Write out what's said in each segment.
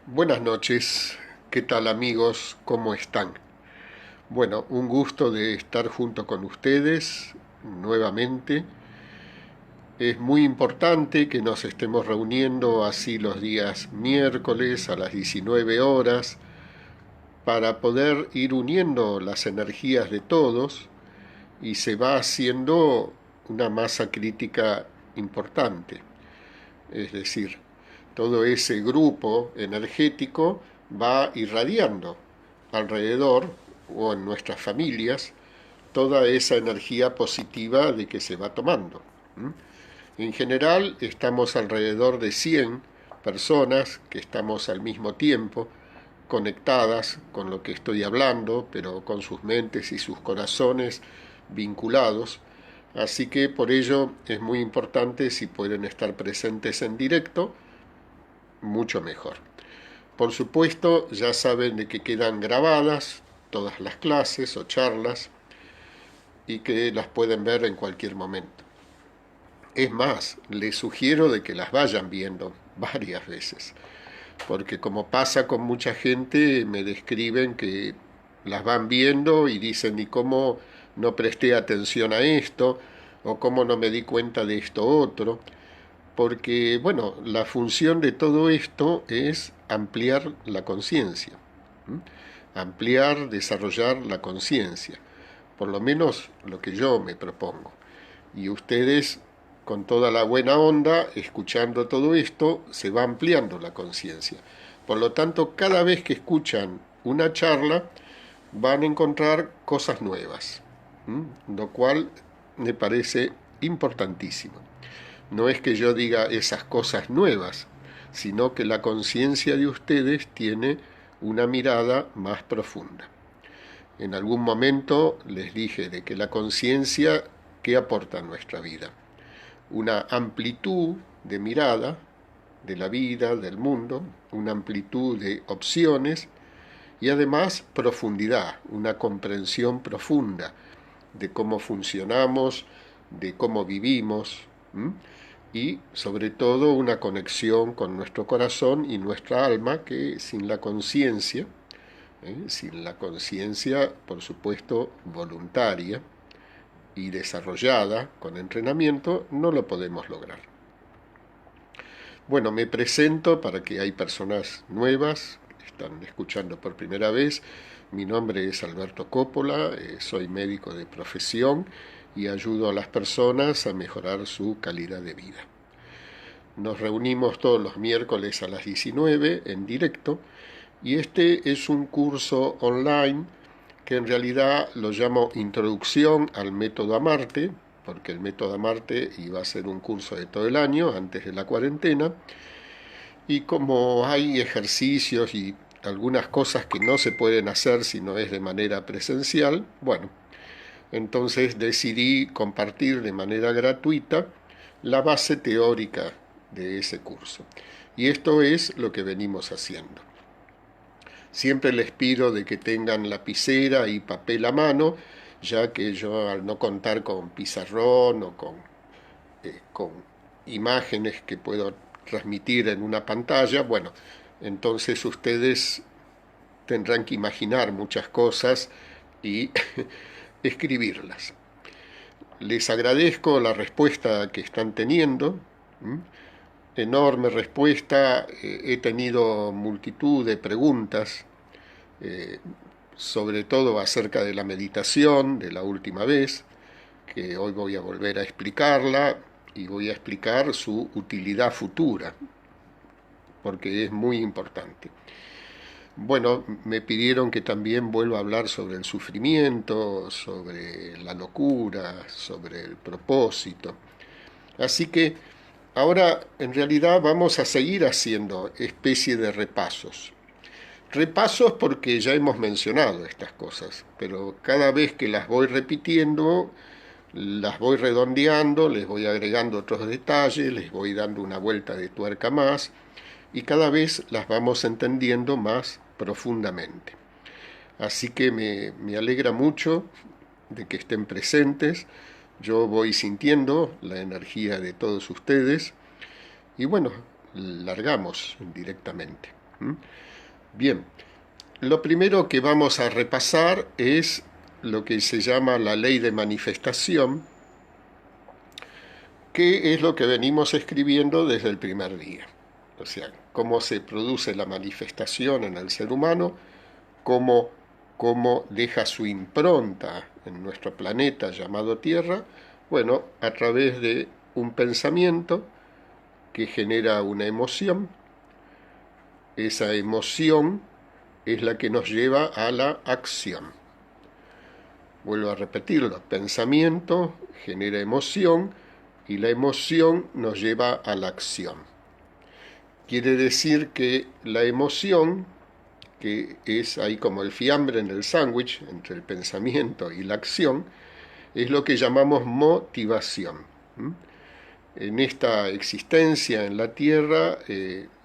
Buenas noches, ¿qué tal amigos? ¿Cómo están? Bueno, un gusto de estar junto con ustedes nuevamente. Es muy importante que nos estemos reuniendo así los días miércoles a las 19 horas para poder ir uniendo las energías de todos y se va haciendo una masa crítica importante. Es decir, todo ese grupo energético va irradiando alrededor o en nuestras familias toda esa energía positiva de que se va tomando. En general estamos alrededor de 100 personas que estamos al mismo tiempo conectadas con lo que estoy hablando, pero con sus mentes y sus corazones vinculados. Así que por ello es muy importante si pueden estar presentes en directo, mucho mejor. Por supuesto, ya saben de que quedan grabadas todas las clases o charlas y que las pueden ver en cualquier momento. Es más, les sugiero de que las vayan viendo varias veces, porque como pasa con mucha gente, me describen que las van viendo y dicen, ¿y cómo no presté atención a esto? ¿O cómo no me di cuenta de esto otro? Porque, bueno, la función de todo esto es ampliar la conciencia, ampliar, desarrollar la conciencia, por lo menos lo que yo me propongo. Y ustedes, con toda la buena onda, escuchando todo esto, se va ampliando la conciencia. Por lo tanto, cada vez que escuchan una charla, van a encontrar cosas nuevas, lo cual me parece importantísimo. No es que yo diga esas cosas nuevas, sino que la conciencia de ustedes tiene una mirada más profunda. En algún momento les dije de que la conciencia, ¿qué aporta a nuestra vida? Una amplitud de mirada de la vida, del mundo, una amplitud de opciones y además profundidad, una comprensión profunda de cómo funcionamos, de cómo vivimos, y sobre todo una conexión con nuestro corazón y nuestra alma que sin la conciencia, por supuesto, voluntaria y desarrollada con entrenamiento, no lo podemos lograr. Bueno, me presento para que hay personas nuevas que están escuchando por primera vez. Mi nombre es Alberto Coppola, soy médico de profesión y ayudo a las personas a mejorar su calidad de vida. Nos reunimos todos los miércoles a las 19 en directo y este es un curso online que en realidad lo llamo Introducción al Método Amarte, porque el Método Amarte iba a ser un curso de todo el año antes de la cuarentena, y como hay ejercicios y algunas cosas que no se pueden hacer si no es de manera presencial, bueno, entonces decidí compartir de manera gratuita la base teórica de ese curso. Y esto es lo que venimos haciendo. Siempre les pido de que tengan lapicera y papel a mano, ya que yo al no contar con pizarrón o con imágenes que puedo transmitir en una pantalla, bueno, entonces ustedes tendrán que imaginar muchas cosas y escribirlas. Les agradezco la respuesta que están teniendo, enorme respuesta, he tenido multitud de preguntas, eh, sobre todo acerca de la meditación de la última vez, que hoy voy a volver a explicarla y voy a explicar su utilidad futura, porque es muy importante. Bueno, me pidieron que también vuelva a hablar sobre el sufrimiento, sobre la locura, sobre el propósito. Así que ahora en realidad vamos a seguir haciendo especie de repasos. Repasos porque ya hemos mencionado estas cosas, pero cada vez que las voy repitiendo, las voy redondeando, les voy agregando otros detalles, les voy dando una vuelta de tuerca más y cada vez las vamos entendiendo más profundamente. Así que me alegra mucho de que estén presentes. Yo voy sintiendo la energía de todos ustedes y bueno, largamos directamente. ¿Mm? Bien, lo primero que vamos a repasar es lo que se llama la ley de manifestación, que es lo que venimos escribiendo desde el primer día. O sea, cómo se produce la manifestación en el ser humano, cómo deja su impronta en nuestro planeta llamado Tierra, bueno, a través de un pensamiento que genera una emoción. Esa emoción es la que nos lleva a la acción. Vuelvo a repetirlo, pensamiento genera emoción y la emoción nos lleva a la acción. Quiere decir que la emoción, que es ahí como el fiambre en el sándwich, entre el pensamiento y la acción, es lo que llamamos motivación. En esta existencia en la Tierra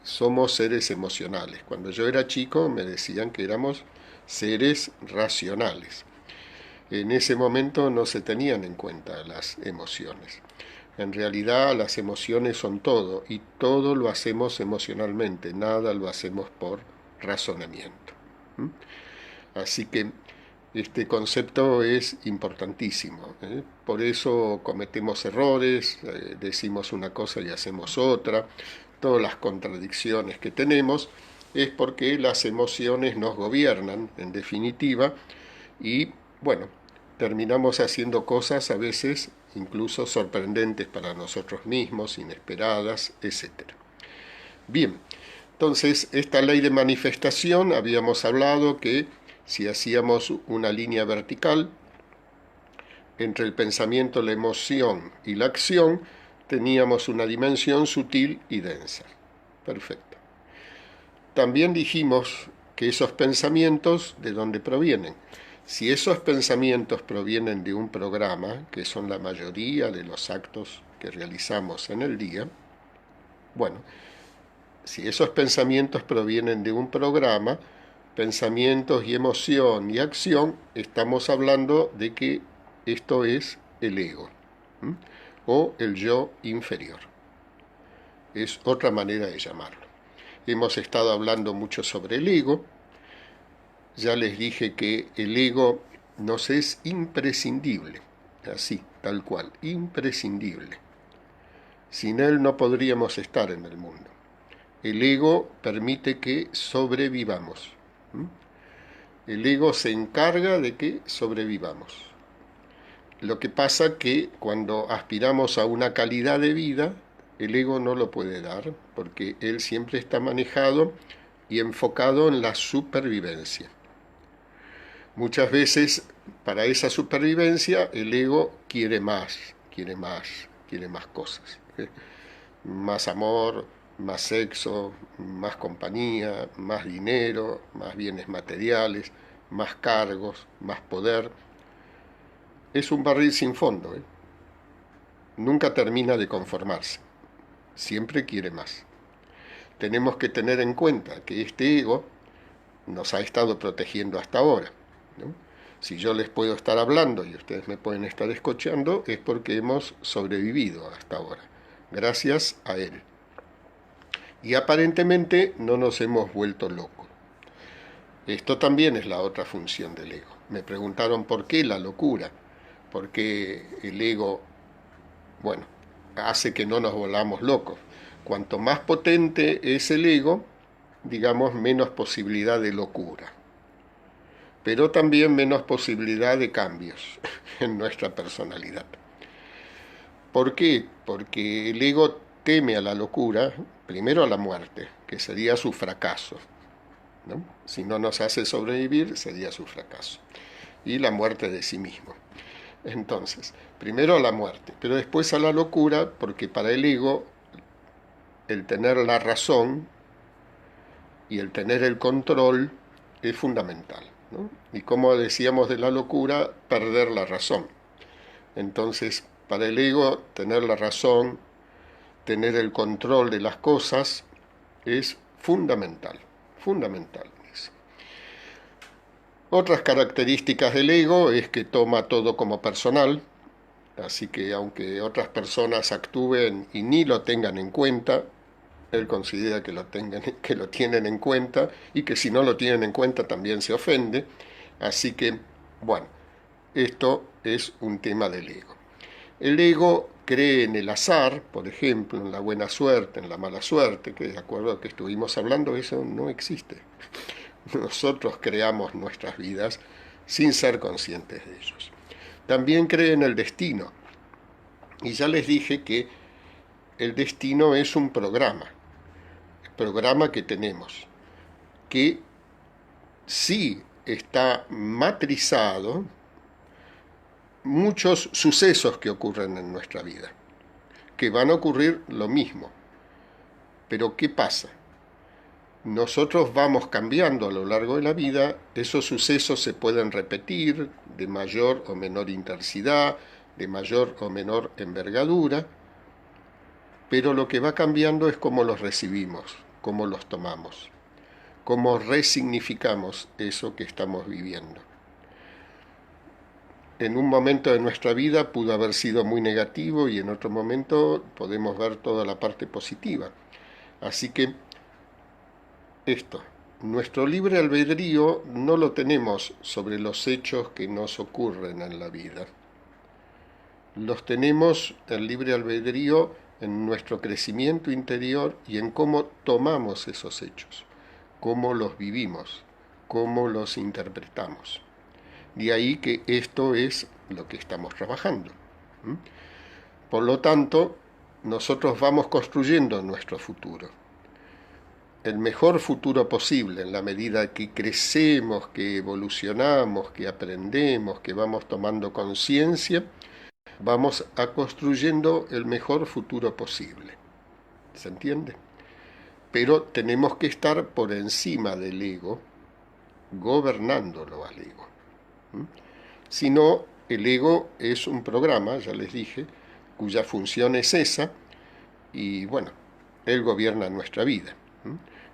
somos seres emocionales. Cuando yo era chico me decían que éramos seres racionales. En ese momento no se tenían en cuenta las emociones. En realidad las emociones son todo y todo lo hacemos emocionalmente, nada lo hacemos por razonamiento. Así que este concepto es importantísimo. Por eso cometemos errores, decimos una cosa y hacemos otra. Todas las contradicciones que tenemos es porque las emociones nos gobiernan, en definitiva, y bueno, terminamos haciendo cosas a veces incluso sorprendentes para nosotros mismos, inesperadas, etc. Bien, entonces esta ley de manifestación habíamos hablado que si hacíamos una línea vertical entre el pensamiento, la emoción y la acción, teníamos una dimensión sutil y densa. Perfecto. También dijimos que esos pensamientos, ¿de dónde provienen? Si esos pensamientos provienen de un programa, que son la mayoría de los actos que realizamos en el día, bueno, si esos pensamientos provienen de un programa, pensamientos y emoción y acción, estamos hablando de que esto es el ego, ¿m? O el yo inferior. Es otra manera de llamarlo. Hemos estado hablando mucho sobre el ego. Ya les dije que el ego nos es imprescindible, así, tal cual, imprescindible. Sin él no podríamos estar en el mundo. El ego permite que sobrevivamos. El ego se encarga de que sobrevivamos. Lo que pasa que cuando aspiramos a una calidad de vida, el ego no lo puede dar, porque él siempre está manejado y enfocado en la supervivencia. Muchas veces, para esa supervivencia, el ego quiere más, quiere más, quiere más cosas. Más amor, más sexo, más compañía, más dinero, más bienes materiales, más cargos, más poder. Es un barril sin fondo, ¿eh? Nunca termina de conformarse, siempre quiere más. Tenemos que tener en cuenta que este ego nos ha estado protegiendo hasta ahora, ¿no? Si yo les puedo estar hablando y ustedes me pueden estar escuchando, es porque hemos sobrevivido hasta ahora, gracias a él. Y aparentemente no nos hemos vuelto locos. Esto también es la otra función del ego. Me preguntaron por qué la locura, por qué el ego, bueno, hace que no nos volvamos locos. Cuanto más potente es el ego, digamos, menos posibilidad de locura, pero también menos posibilidad de cambios en nuestra personalidad. ¿Por qué? Porque el ego teme a la locura, primero a la muerte, que sería su fracaso, ¿no? Si no nos hace sobrevivir, sería su fracaso. Y la muerte de sí mismo. Entonces, primero a la muerte, pero después a la locura, porque para el ego el tener la razón y el tener el control es fundamental, ¿no? Y como decíamos de la locura, perder la razón. Entonces, para el ego, tener la razón, tener el control de las cosas, es fundamental, fundamental. Otras características del ego es que toma todo como personal, así que aunque otras personas actúen y ni lo tengan en cuenta, él considera que lo tienen en cuenta y que si no lo tienen en cuenta también se ofende. Así que, bueno, esto es un tema del ego. El ego cree en el azar, por ejemplo, en la buena suerte, en la mala suerte, que de acuerdo a lo que estuvimos hablando, eso no existe. Nosotros creamos nuestras vidas sin ser conscientes de ellos. También cree en el destino. Y ya les dije que el destino es un programa, el programa que tenemos, que sí está matrizado muchos sucesos que ocurren en nuestra vida, que van a ocurrir lo mismo. Pero ¿qué pasa? Nosotros vamos cambiando a lo largo de la vida, esos sucesos se pueden repetir de mayor o menor intensidad, de mayor o menor envergadura, pero lo que va cambiando es cómo los recibimos, cómo los tomamos, cómo resignificamos eso que estamos viviendo. En un momento de nuestra vida pudo haber sido muy negativo y en otro momento podemos ver toda la parte positiva. Así que esto, nuestro libre albedrío no lo tenemos sobre los hechos que nos ocurren en la vida. Los tenemos el libre albedrío en nuestro crecimiento interior y en cómo tomamos esos hechos, cómo los vivimos, cómo los interpretamos. De ahí que esto es lo que estamos trabajando. Por lo tanto, nosotros vamos construyendo nuestro futuro. El mejor futuro posible en la medida que crecemos, que evolucionamos, que aprendemos, que vamos tomando conciencia, vamos a construyendo el mejor futuro posible. ¿Se entiende? Pero tenemos que estar por encima del ego, gobernándolo al ego. Si no, el ego es un programa, ya les dije, cuya función es esa, y bueno, él gobierna nuestra vida.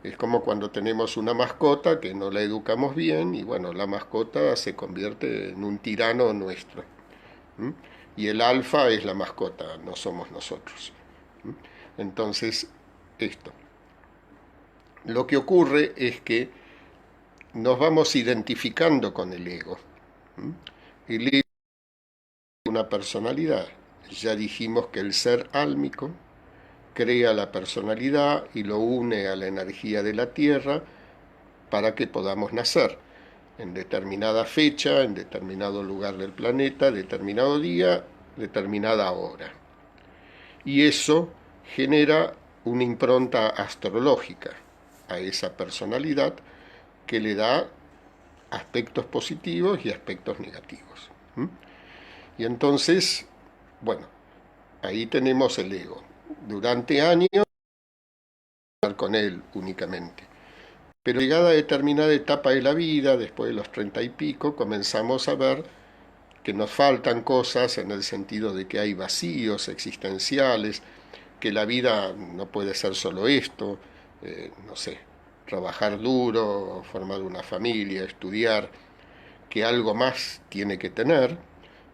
Es como cuando tenemos una mascota que no la educamos bien y bueno, la mascota se convierte en un tirano nuestro. Y el alfa es la mascota, no somos nosotros. Entonces, esto. Lo que ocurre es que nos vamos identificando con el ego. El ego es una personalidad. Ya dijimos que el ser álmico crea la personalidad y lo une a la energía de la Tierra para que podamos nacer en determinada fecha, en determinado lugar del planeta, determinado día, determinada hora. Y eso genera una impronta astrológica a esa personalidad que le da aspectos positivos y aspectos negativos. Y entonces, bueno, ahí tenemos el ego. Durante años, con él únicamente. Pero llegada a determinada etapa de la vida, después de los 30 y pico, comenzamos a ver que nos faltan cosas en el sentido de que hay vacíos existenciales, que la vida no puede ser solo esto, no sé, trabajar duro, formar una familia, estudiar, que algo más tiene que tener.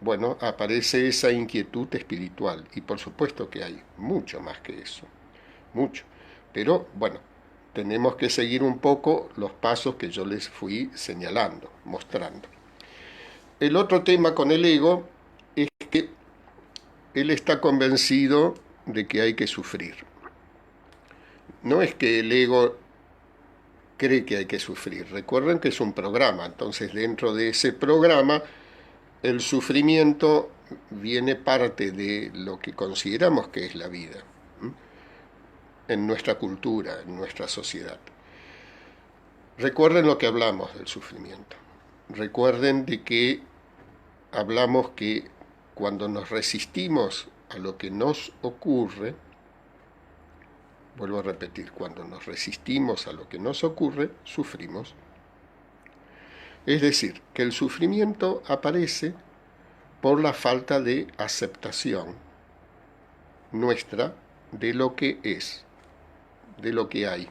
Bueno, aparece esa inquietud espiritual y por supuesto que hay mucho más que eso, mucho. Pero bueno, tenemos que seguir un poco los pasos que yo les fui señalando, mostrando. El otro tema con el ego es que él está convencido de que hay que sufrir. No es que el ego cree que hay que sufrir. Recuerden que es un programa, entonces dentro de ese programa el sufrimiento viene parte de lo que consideramos que es la vida, en nuestra cultura, en nuestra sociedad. Recuerden lo que hablamos del sufrimiento. Recuerden de que hablamos que cuando nos resistimos a lo que nos ocurre, vuelvo a repetir, cuando nos resistimos a lo que nos ocurre, sufrimos. Es decir, que el sufrimiento aparece por la falta de aceptación nuestra de lo que es, de lo que hay,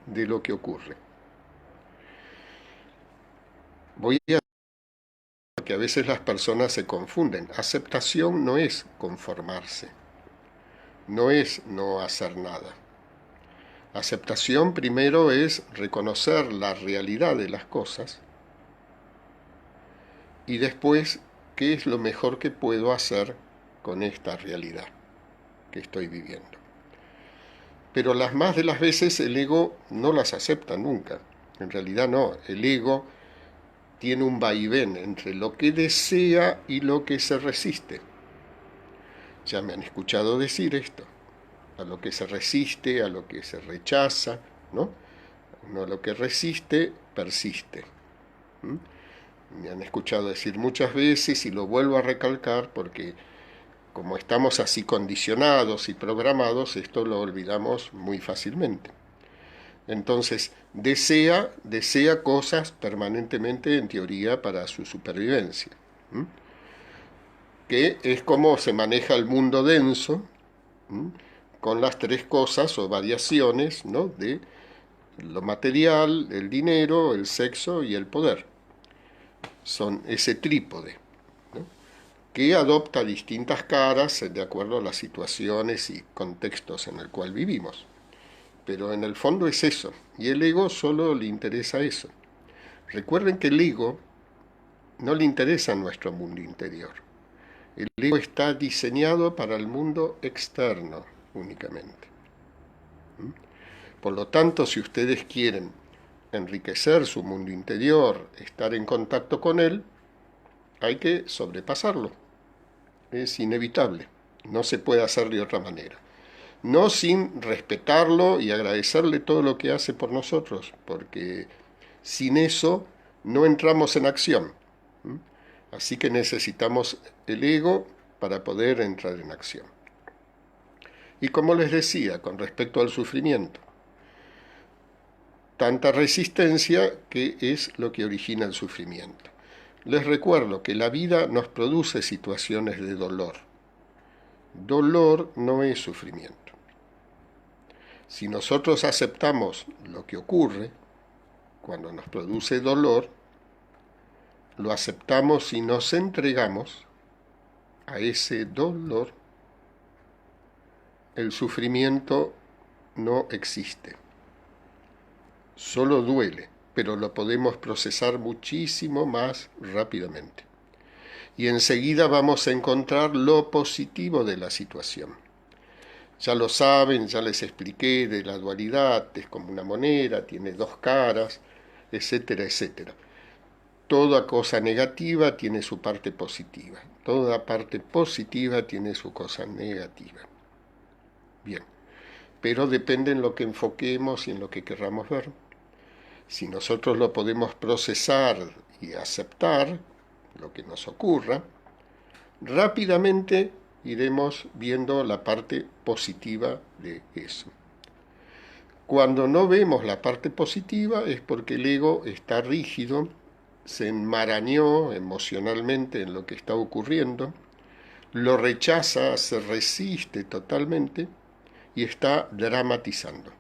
de lo que ocurre. Voy a que a veces las personas se confunden. Aceptación no es conformarse, no es no hacer nada. Aceptación primero es reconocer la realidad de las cosas y después qué es lo mejor que puedo hacer con esta realidad que estoy viviendo. Pero las más de las veces el ego no las acepta nunca. En realidad no, el ego tiene un vaivén entre lo que desea y lo que se resiste. Ya me han escuchado decir esto, a lo que se resiste, a lo que se rechaza, ¿no? Uno a lo que resiste, persiste. Me han escuchado decir muchas veces y lo vuelvo a recalcar porque como estamos así condicionados y programados, esto lo olvidamos muy fácilmente. Entonces, desea cosas permanentemente en teoría para su supervivencia. ¿Mm? Que es como se maneja el mundo denso, ¿m? Con las tres cosas o variaciones, ¿no? De lo material, el dinero, el sexo y el poder. Son ese trípode, ¿no? Que adopta distintas caras de acuerdo a las situaciones y contextos en el cual vivimos. Pero en el fondo es eso, y el ego solo le interesa eso. Recuerden que el ego no le interesa nuestro mundo interior. El ego está diseñado para el mundo externo únicamente. Por lo tanto, si ustedes quieren enriquecer su mundo interior, estar en contacto con él, hay que sobrepasarlo. Es inevitable. No se puede hacer de otra manera. No sin respetarlo y agradecerle todo lo que hace por nosotros, porque sin eso no entramos en acción. Así que necesitamos el ego para poder entrar en acción. Y como les decía, con respecto al sufrimiento, tanta resistencia que es lo que origina el sufrimiento. Les recuerdo que la vida nos produce situaciones de dolor. Dolor no es sufrimiento. Si nosotros aceptamos lo que ocurre, cuando nos produce dolor, lo aceptamos y nos entregamos a ese dolor, el sufrimiento no existe. Solo duele, pero lo podemos procesar muchísimo más rápidamente. Y enseguida vamos a encontrar lo positivo de la situación. Ya lo saben, ya les expliqué de la dualidad, es como una moneda, tiene dos caras, etcétera, etcétera. Toda cosa negativa tiene su parte positiva. Toda parte positiva tiene su cosa negativa. Bien, pero depende en lo que enfoquemos y en lo que querramos ver. Si nosotros lo podemos procesar y aceptar, lo que nos ocurra, rápidamente iremos viendo la parte positiva de eso. Cuando no vemos la parte positiva es porque el ego está rígido, se enmarañó emocionalmente en lo que está ocurriendo, lo rechaza, se resiste totalmente y está dramatizando.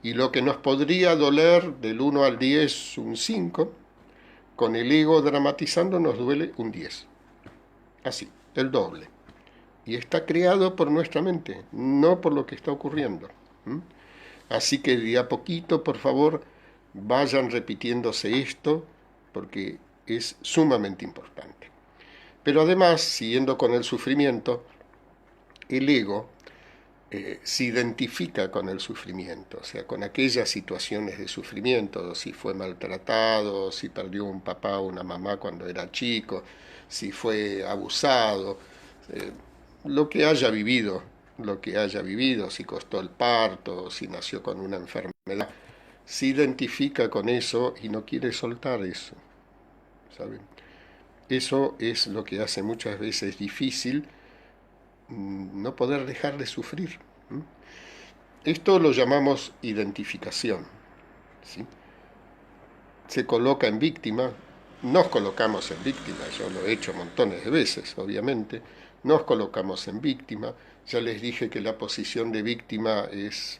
Y lo que nos podría doler del 1 al 10, un 5, con el ego dramatizando nos duele un 10. Así, el doble. Y está creado por nuestra mente, no por lo que está ocurriendo. Así que de a poquito, por favor, vayan repitiéndose esto, porque es sumamente importante. Pero además, siguiendo con el sufrimiento, el ego se identifica con el sufrimiento, o sea, con aquellas situaciones de sufrimiento, si fue maltratado, si perdió un papá o una mamá cuando era chico, si fue abusado, lo que haya vivido, si costó el parto, si nació con una enfermedad, se identifica con eso y no quiere soltar eso, ¿saben? Eso es lo que hace muchas veces difícil no poder dejar de sufrir. Esto lo llamamos identificación, ¿sí? Se coloca en víctima, nos colocamos en víctima, yo lo he hecho montones de veces, obviamente, nos colocamos en víctima, ya les dije que la posición de víctima es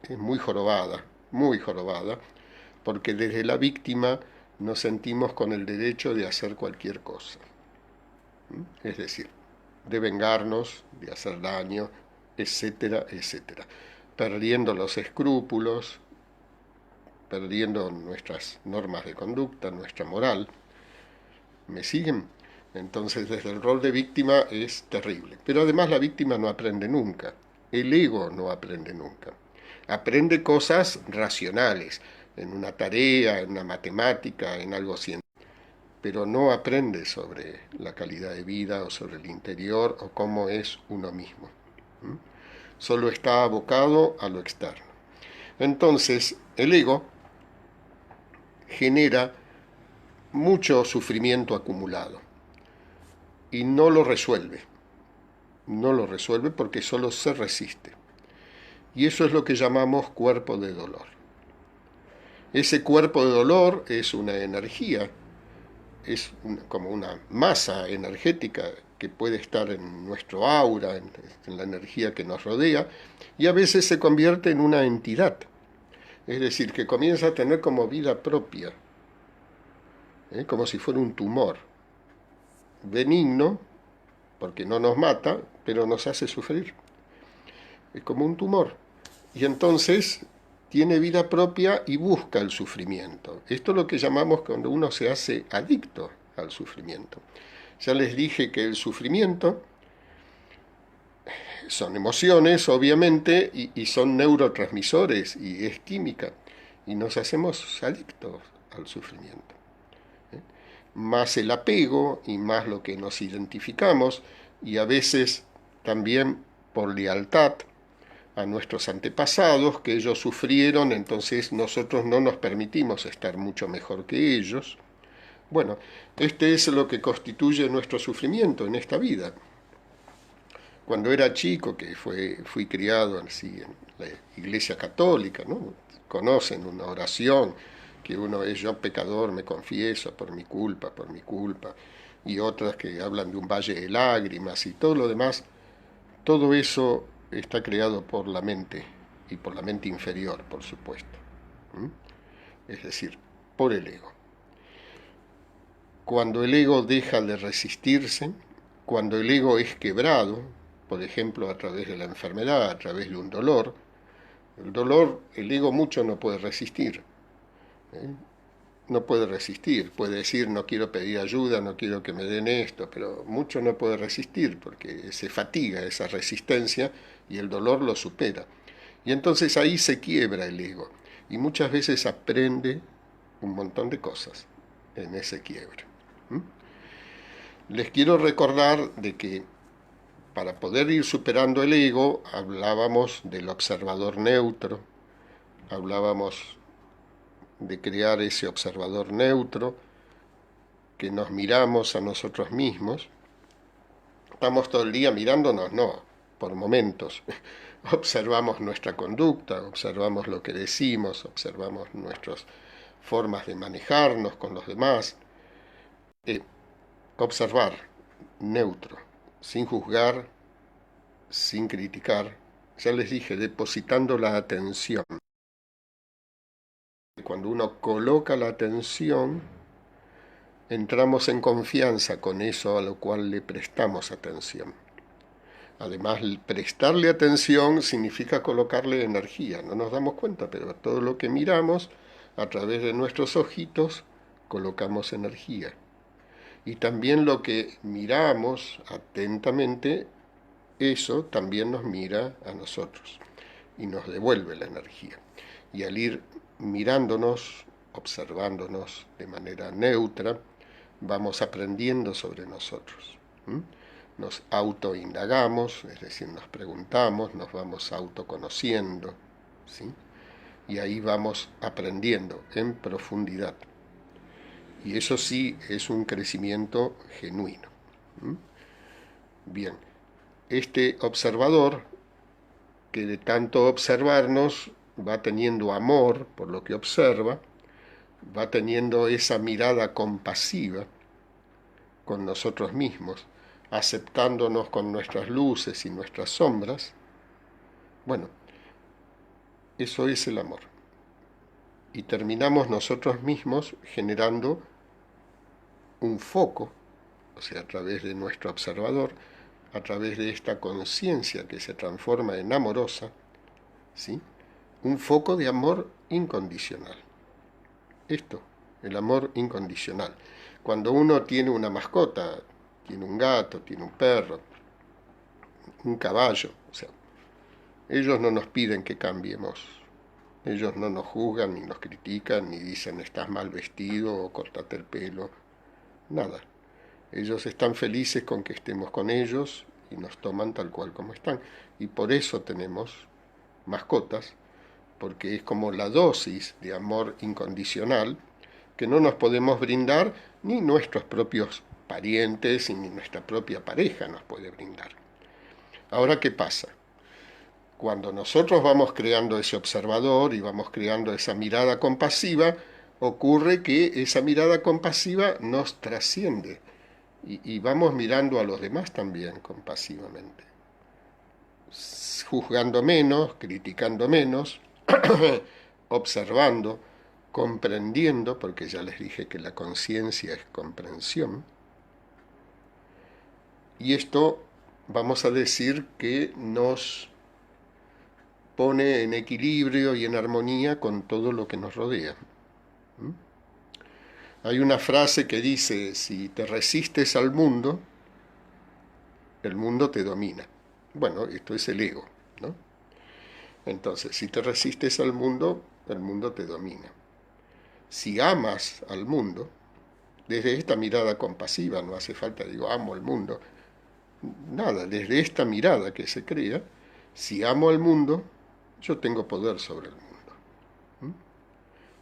muy jorobada, porque desde la víctima nos sentimos con el derecho de hacer cualquier cosa, es decir, de vengarnos, de hacer daño, etcétera, etcétera. perdiendo los escrúpulos, perdiendo nuestras normas de conducta, nuestra moral. ¿Me siguen? Entonces, desde el rol de víctima es terrible. Pero además la víctima no aprende nunca. El ego no aprende nunca. Aprende cosas racionales, en una tarea, en una matemática, en algo científico, pero no aprende sobre la calidad de vida o sobre el interior o cómo es uno mismo. Solo está abocado a lo externo. Entonces, el ego genera mucho sufrimiento acumulado y no lo resuelve. No lo resuelve porque solo se resiste. Y eso es lo que llamamos cuerpo de dolor. Ese cuerpo de dolor es una energía, es como una masa energética que puede estar en nuestro aura, en la energía que nos rodea, y a veces se convierte en una entidad. Es decir, que comienza a tener como vida propia, como si fuera un tumor. Benigno, porque no nos mata, pero nos hace sufrir. Es como un tumor. Y entonces tiene vida propia y busca el sufrimiento. Esto es lo que llamamos cuando uno se hace adicto al sufrimiento. Ya les dije que el sufrimiento son emociones, obviamente, y son neurotransmisores, y es química. Y nos hacemos adictos al sufrimiento. Más el apego y más lo que nos identificamos, y a veces también por lealtad a nuestros antepasados, que ellos sufrieron, entonces nosotros no nos permitimos estar mucho mejor que ellos. Bueno, este es lo que constituye nuestro sufrimiento en esta vida. Cuando era chico, que fui criado así en la Iglesia Católica, ¿no? Conocen una oración que uno es: yo pecador me confieso por mi culpa, y otras que hablan de un valle de lágrimas y todo lo demás. Todo eso está creado por la mente, y por la mente inferior, por supuesto. Es decir, por el ego. Cuando el ego deja de resistirse, cuando el ego es quebrado, por ejemplo a través de la enfermedad, a través de un dolor, el dolor, el ego mucho no puede resistir. No puede resistir, puede decir: no quiero pedir ayuda, no quiero que me den esto, pero mucho no puede resistir porque se fatiga esa resistencia y el dolor lo supera. Y entonces ahí se quiebra el ego y muchas veces aprende un montón de cosas en ese quiebre. Les quiero recordar de que para poder ir superando el ego hablábamos del observador neutro, hablábamos de crear ese observador neutro, que nos miramos a nosotros mismos. Estamos todo el día mirándonos, no, por momentos. Observamos nuestra conducta, observamos lo que decimos, observamos nuestras formas de manejarnos con los demás. Observar, neutro, sin juzgar, sin criticar. Ya les dije, depositando la atención. Cuando uno coloca la atención, entramos en confianza con eso a lo cual le prestamos atención. Además, prestarle atención significa colocarle energía. No nos damos cuenta, pero todo lo que miramos, a través de nuestros ojitos, colocamos energía. Y también lo que miramos atentamente, eso también nos mira a nosotros y nos devuelve la energía. Y al ir mirándonos, observándonos de manera neutra, vamos aprendiendo sobre nosotros. Nos autoindagamos, es decir, nos preguntamos, nos vamos autoconociendo, ¿sí? Y ahí vamos aprendiendo en profundidad. Y eso sí es un crecimiento genuino. Bien, este observador, que de tanto observarnos va teniendo amor por lo que observa, va teniendo esa mirada compasiva con nosotros mismos, aceptándonos con nuestras luces y nuestras sombras. Bueno, eso es el amor. Y terminamos nosotros mismos generando un foco, o sea, a través de nuestro observador, a través de esta conciencia que se transforma en amorosa, ¿sí? Un foco de amor incondicional. Esto, el amor incondicional. Cuando uno tiene una mascota, tiene un gato, tiene un perro, un caballo, o sea, ellos no nos piden que cambiemos. Ellos no nos juzgan, ni nos critican, ni dicen estás mal vestido o cortate el pelo. Nada. Ellos están felices con que estemos con ellos y nos toman tal cual como están. Y por eso tenemos mascotas, porque es como la dosis de amor incondicional que no nos podemos brindar ni nuestros propios parientes ni nuestra propia pareja nos puede brindar. Ahora, ¿qué pasa? Cuando nosotros vamos creando ese observador y vamos creando esa mirada compasiva, ocurre que esa mirada compasiva nos trasciende y vamos mirando a los demás también compasivamente, juzgando menos, criticando menos, observando, comprendiendo, porque ya les dije que la conciencia es comprensión, y esto vamos a decir que nos pone en equilibrio y en armonía con todo lo que nos rodea. Hay una frase que dice, si te resistes al mundo, el mundo te domina. Bueno, esto es el ego, ¿no? Entonces, si te resistes al mundo, el mundo te domina. Si amas al mundo, desde esta mirada compasiva, no hace falta, digo, amo al mundo, nada, desde esta mirada que se crea, si amo al mundo, yo tengo poder sobre el mundo.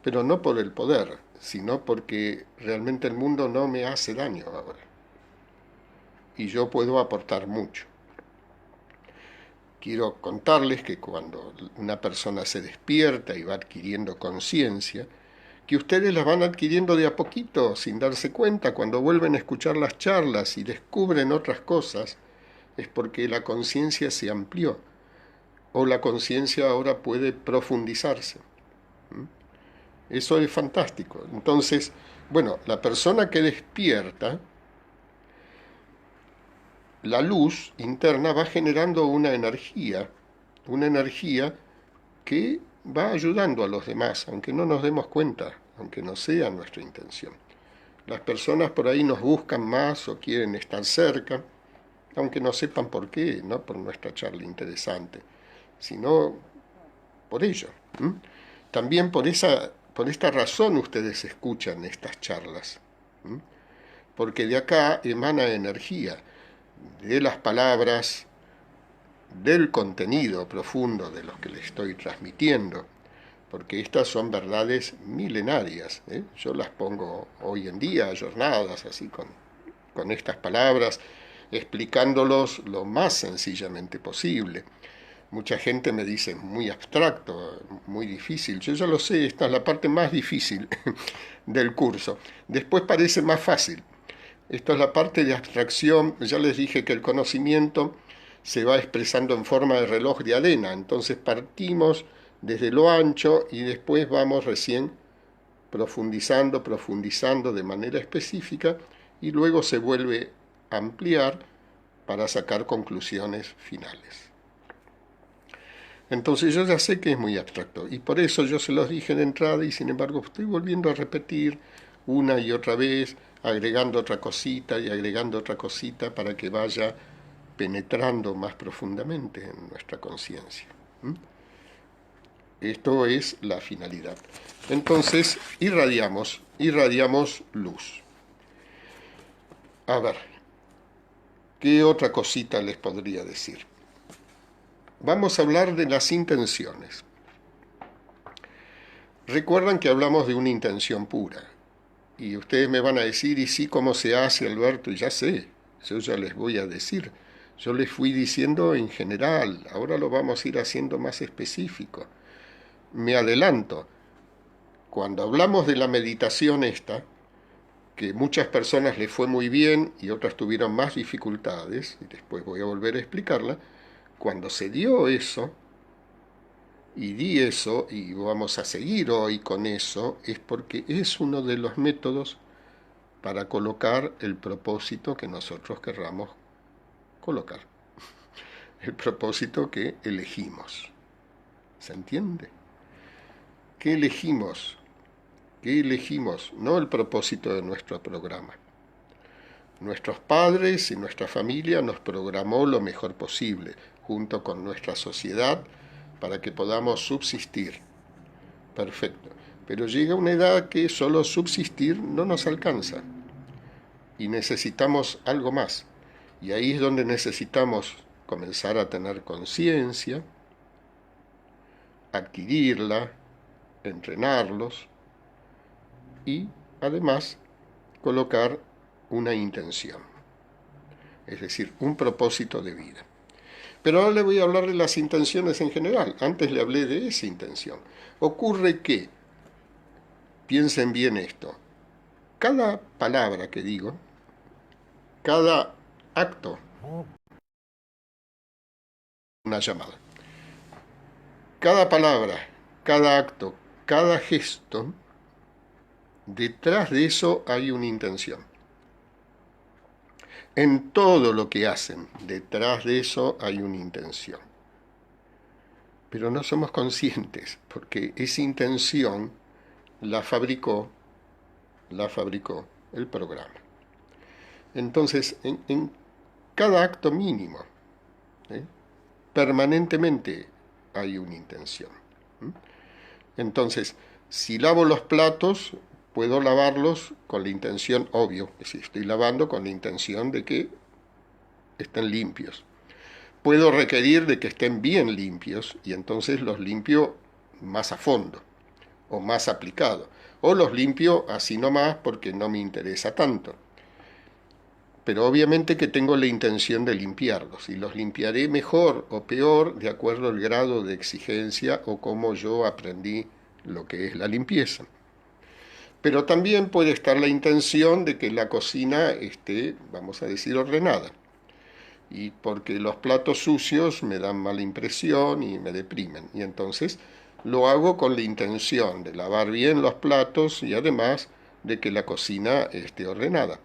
Pero no por el poder, sino porque realmente el mundo no me hace daño ahora. Y yo puedo aportar mucho. Quiero contarles que cuando una persona se despierta y va adquiriendo conciencia, que ustedes la van adquiriendo de a poquito, sin darse cuenta, cuando vuelven a escuchar las charlas y descubren otras cosas, es porque la conciencia se amplió, o la conciencia ahora puede profundizarse. Eso es fantástico. Entonces, bueno, la persona que despierta, la luz interna va generando una energía que va ayudando a los demás, aunque no nos demos cuenta, aunque no sea nuestra intención. Las personas por ahí nos buscan más o quieren estar cerca, aunque no sepan por qué, no por nuestra charla interesante, sino por ello. También por esta razón ustedes escuchan estas charlas, porque de acá emana energía, de las palabras, del contenido profundo de lo que les estoy transmitiendo, porque estas son verdades milenarias. Yo las pongo hoy en día, ayornadas, así con estas palabras, explicándolos lo más sencillamente posible. Mucha gente me dice, muy abstracto, muy difícil. Yo ya lo sé, esta es la parte más difícil del curso. Después parece más fácil. Esto es la parte de abstracción. Ya les dije que el conocimiento se va expresando en forma de reloj de arena. Entonces partimos desde lo ancho y después vamos recién profundizando de manera específica y luego se vuelve a ampliar para sacar conclusiones finales. Entonces yo ya sé que es muy abstracto y por eso yo se los dije de entrada y sin embargo estoy volviendo a repetir una y otra vez, agregando otra cosita y agregando otra cosita para que vaya penetrando más profundamente en nuestra conciencia. Esto es la finalidad. Entonces irradiamos luz. A ver, ¿qué otra cosita les podría decir? Vamos a hablar de las intenciones. Recuerdan que hablamos de una intención pura. Y ustedes me van a decir, ¿y sí cómo se hace, Alberto? Y ya sé, yo ya les voy a decir. Yo les fui diciendo en general, ahora lo vamos a ir haciendo más específico. Me adelanto. Cuando hablamos de la meditación esta, que muchas personas les fue muy bien y otras tuvieron más dificultades, y después voy a volver a explicarla, cuando se dio eso, y di eso, y vamos a seguir hoy con eso, es porque es uno de los métodos para colocar el propósito que nosotros querramos colocar, el propósito que elegimos. ¿Se entiende? ¿Qué elegimos? ¿Qué elegimos? No el propósito de nuestro programa. Nuestros padres y nuestra familia nos programó lo mejor posible, junto con nuestra sociedad, para que podamos subsistir. Perfecto. Pero llega una edad que solo subsistir no nos alcanza y necesitamos algo más. Y ahí es donde necesitamos comenzar a tener conciencia, adquirirla, entrenarlos y además colocar una intención, es decir, un propósito de vida. Pero ahora le voy a hablar de las intenciones en general. Antes le hablé de esa intención. Ocurre que, piensen bien esto, cada palabra que digo, cada acto, una llamada. Cada palabra, cada acto, cada gesto, detrás de eso hay una intención. En todo lo que hacen, detrás de eso hay una intención. Pero no somos conscientes, porque esa intención la fabricó el programa. Entonces, en cada acto mínimo, permanentemente hay una intención. Entonces, si lavo los platos, puedo lavarlos con la intención, obvio, que si estoy lavando con la intención de que estén limpios. Puedo requerir de que estén bien limpios y entonces los limpio más a fondo o más aplicado. O los limpio así nomás porque no me interesa tanto. Pero obviamente que tengo la intención de limpiarlos y los limpiaré mejor o peor de acuerdo al grado de exigencia o cómo yo aprendí lo que es la limpieza. Pero también puede estar la intención de que la cocina esté, vamos a decir, ordenada. Y porque los platos sucios me dan mala impresión y me deprimen. Y entonces lo hago con la intención de lavar bien los platos y además de que la cocina esté ordenada.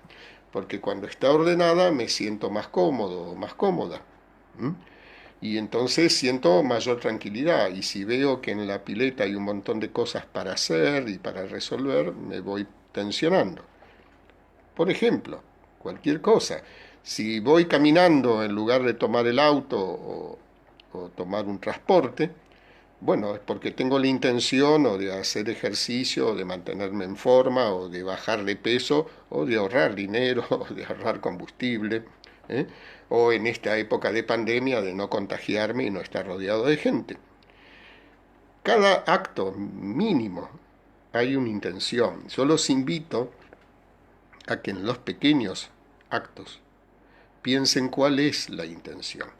Porque cuando está ordenada me siento más cómodo o más cómoda. Y entonces siento mayor tranquilidad. Y si veo que en la pileta hay un montón de cosas para hacer y para resolver, me voy tensionando. Por ejemplo, cualquier cosa. Si voy caminando en lugar de tomar el auto o tomar un transporte, bueno, es porque tengo la intención o de hacer ejercicio, o de mantenerme en forma, o de bajar de peso, o de ahorrar dinero, o de ahorrar combustible, ¿eh? O en esta época de pandemia de no contagiarme y no estar rodeado de gente. Cada acto mínimo hay una intención. Yo los invito a que en los pequeños actos piensen cuál es la intención.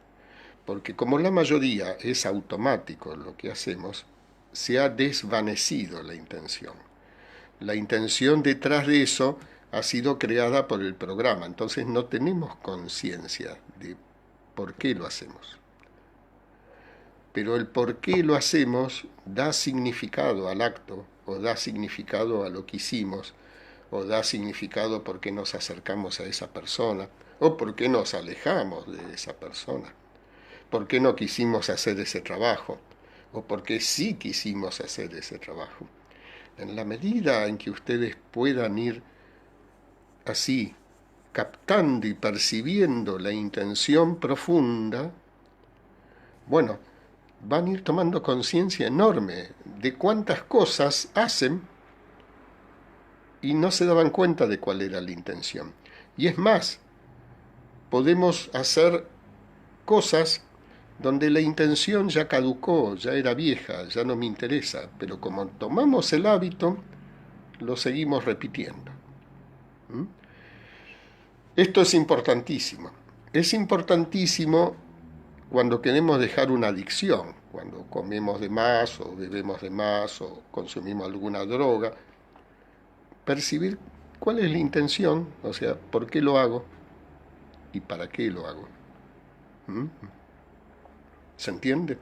Porque como la mayoría es automático lo que hacemos, se ha desvanecido la intención. La intención detrás de eso ha sido creada por el programa, entonces no tenemos conciencia de por qué lo hacemos. Pero el por qué lo hacemos da significado al acto, o da significado a lo que hicimos, o da significado por qué nos acercamos a esa persona, o por qué nos alejamos de esa persona. ¿Por qué no quisimos hacer ese trabajo? ¿O por qué sí quisimos hacer ese trabajo? En la medida en que ustedes puedan ir así, captando y percibiendo la intención profunda, bueno, van a ir tomando conciencia enorme de cuántas cosas hacen y no se daban cuenta de cuál era la intención. Y es más, podemos hacer cosas donde la intención ya caducó, ya era vieja, ya no me interesa, pero como tomamos el hábito, lo seguimos repitiendo. Esto es importantísimo. Es importantísimo cuando queremos dejar una adicción, cuando comemos de más o bebemos de más o consumimos alguna droga, percibir cuál es la intención, o sea, por qué lo hago y para qué lo hago. ¿Se entiende?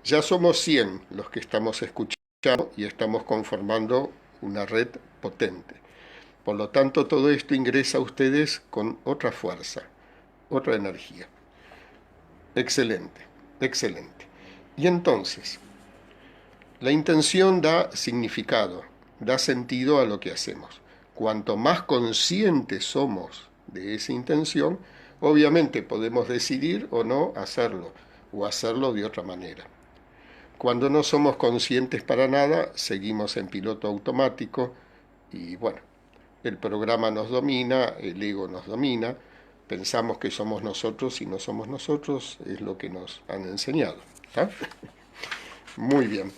Ya somos 100 los que estamos escuchando y estamos conformando una red potente. Por lo tanto, todo esto ingresa a ustedes con otra fuerza, otra energía. Excelente, excelente. Y entonces, la intención da significado, da sentido a lo que hacemos. Cuanto más conscientes somos de esa intención, obviamente podemos decidir o no hacerlo, o hacerlo de otra manera. Cuando no somos conscientes para nada, seguimos en piloto automático y bueno, el programa nos domina, el ego nos domina, pensamos que somos nosotros y no somos nosotros, es lo que nos han enseñado. ¿Está? Muy bien.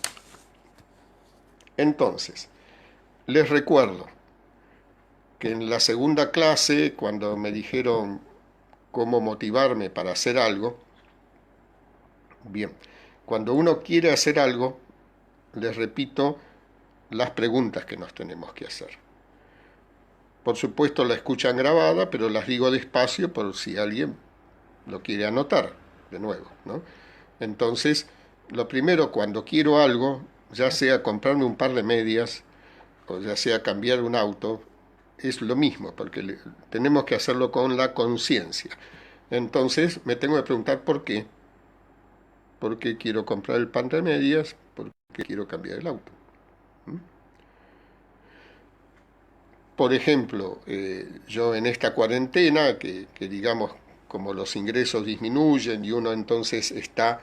Entonces, les recuerdo que en la segunda clase, cuando me dijeron cómo motivarme para hacer algo, bien, cuando uno quiere hacer algo, les repito las preguntas que nos tenemos que hacer. Por supuesto la escuchan grabada, pero las digo despacio por si alguien lo quiere anotar de nuevo, ¿no? Entonces, lo primero, cuando quiero algo, ya sea comprarme un par de medias, o ya sea cambiar un auto, es lo mismo, porque tenemos que hacerlo con la conciencia. Entonces, me tengo que preguntar por qué. ¿Por qué quiero comprar el par de medias? ¿Por qué quiero cambiar el auto? Por ejemplo, yo en esta cuarentena, que digamos, como los ingresos disminuyen y uno entonces está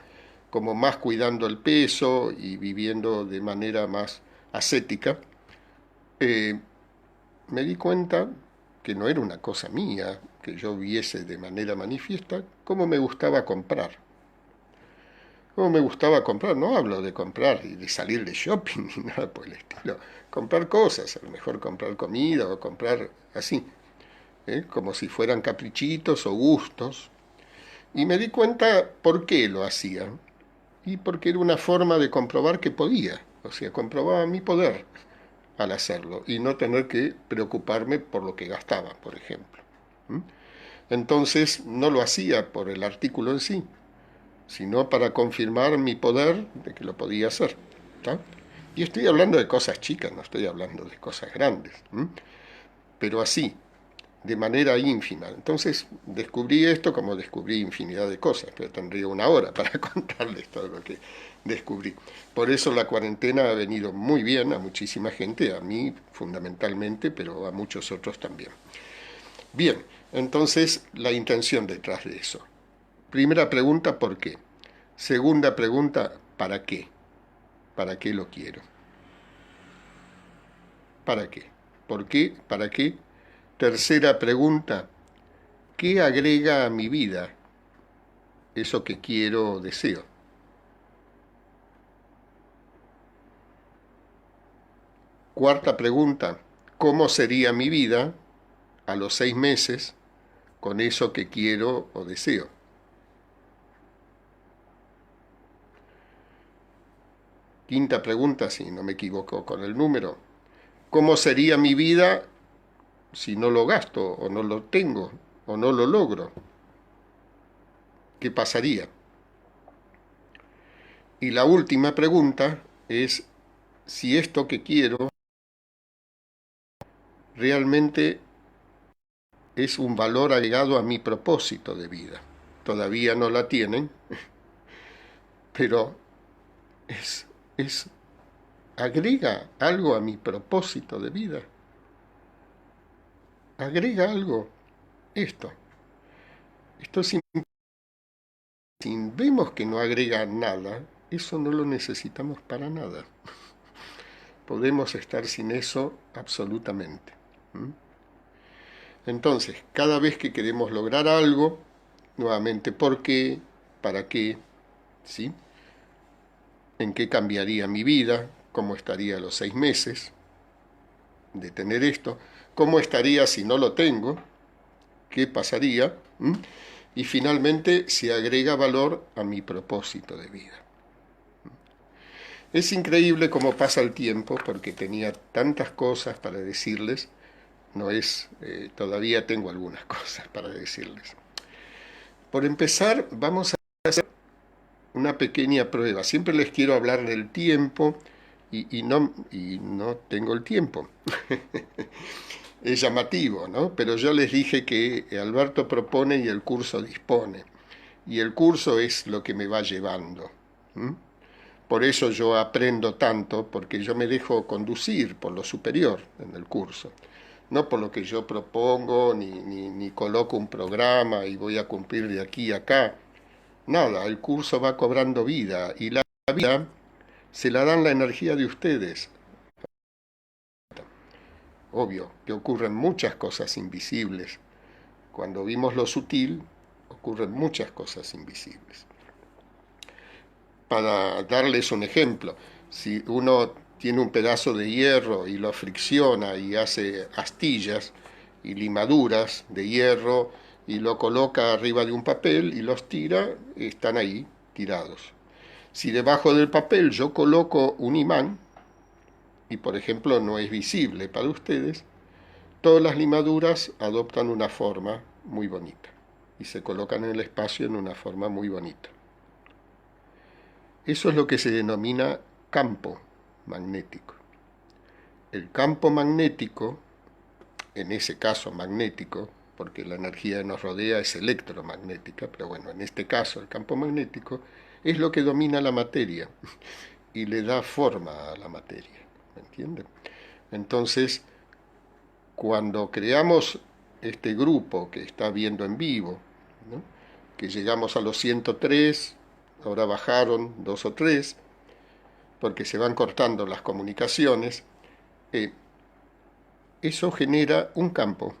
como más cuidando el peso y viviendo de manera más ascética, eh, me di cuenta que no era una cosa mía, que yo viese de manera manifiesta, cómo me gustaba comprar. Cómo me gustaba comprar, no hablo de comprar y de salir de shopping ni nada por el estilo. Comprar cosas, a lo mejor comprar comida o comprar así, como si fueran caprichitos o gustos. Y me di cuenta por qué lo hacía. Y porque era una forma de comprobar que podía. O sea, comprobaba mi poder al hacerlo y no tener que preocuparme por lo que gastaba, por ejemplo. Entonces no lo hacía por el artículo en sí, sino para confirmar mi poder de que lo podía hacer. ¿Tá? Y estoy hablando de cosas chicas, no estoy hablando de cosas grandes, pero así, de manera ínfima. Entonces descubrí esto como descubrí infinidad de cosas, pero tendría una hora para contarles todo lo que descubrí. Por eso la cuarentena ha venido muy bien a muchísima gente, a mí fundamentalmente, pero a muchos otros también. Bien, entonces la intención detrás de eso. Primera pregunta, ¿por qué? Segunda pregunta, ¿para qué? ¿Para qué lo quiero? ¿Para qué? ¿Por qué? ¿Para qué? Tercera pregunta, ¿qué agrega a mi vida eso que quiero o deseo? Cuarta pregunta, ¿cómo sería mi vida a los 6 meses con eso que quiero o deseo? Quinta pregunta, si no me equivoco con el número, ¿cómo sería mi vida si no lo gasto o no lo tengo o no lo logro? ¿Qué pasaría? Y la última pregunta es si esto que quiero realmente es un valor agregado a mi propósito de vida. Todavía no la tienen, pero es, es agrega algo a mi propósito de vida. Agrega algo. Esto. Esto si vemos que no agrega nada, eso no lo necesitamos para nada. Podemos estar sin eso absolutamente. Entonces, cada vez que queremos lograr algo, nuevamente, ¿por qué? ¿Para qué? ¿Sí? ¿En qué cambiaría mi vida? ¿Cómo estaría a los 6 meses de tener esto? ¿Cómo estaría si no lo tengo? ¿Qué pasaría? Y finalmente, si agrega valor a mi propósito de vida. Es increíble cómo pasa el tiempo, porque tenía tantas cosas para decirles. No es, todavía tengo algunas cosas para decirles. Por empezar, vamos a hacer una pequeña prueba. Siempre les quiero hablar del tiempo y no tengo el tiempo. Es llamativo, ¿no? Pero yo les dije que Alberto propone y el curso dispone. Y el curso es lo que me va llevando. ¿Mm? Por eso yo aprendo tanto, porque yo me dejo conducir por lo superior en el curso, no por lo que yo propongo, ni coloco un programa y voy a cumplir de aquí a acá. Nada, el curso va cobrando vida y la vida se la dan la energía de ustedes. Obvio que ocurren muchas cosas invisibles. Cuando vimos lo sutil, ocurren muchas cosas invisibles. Para darles un ejemplo, si uno tiene un pedazo de hierro y lo fricciona y hace astillas y limaduras de hierro y lo coloca arriba de un papel y los tira, están ahí tirados. Si debajo del papel yo coloco un imán, y por ejemplo no es visible para ustedes, todas las limaduras adoptan una forma muy bonita y se colocan en el espacio en una forma muy bonita. Eso es lo que se denomina campo magnético. El campo magnético, en ese caso magnético, porque la energía que nos rodea es electromagnética, pero bueno, en este caso el campo magnético es lo que domina la materia y le da forma a la materia, ¿me entienden? Entonces, cuando creamos este grupo que está viendo en vivo, ¿no? Que llegamos a los 103, ahora bajaron 2 o 3, porque se van cortando las comunicaciones, eso genera un campo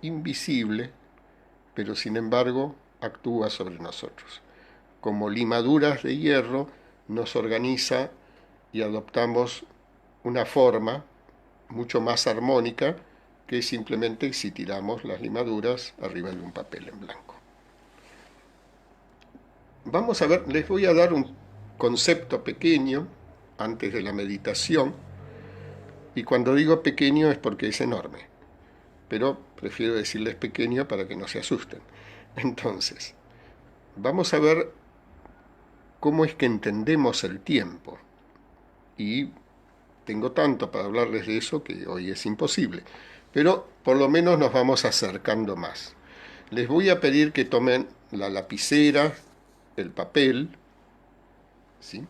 invisible, pero sin embargo actúa sobre nosotros. Como limaduras de hierro nos organiza y adoptamos una forma mucho más armónica que simplemente si tiramos las limaduras arriba de un papel en blanco. Vamos a ver, les voy a dar un concepto pequeño antes de la meditación, y cuando digo pequeño es porque es enorme, pero prefiero decirles pequeño para que no se asusten. Entonces, vamos a ver cómo es que entendemos el tiempo, y tengo tanto para hablarles de eso que hoy es imposible, pero por lo menos nos vamos acercando más. Les voy a pedir que tomen la lapicera, el papel, ¿sí?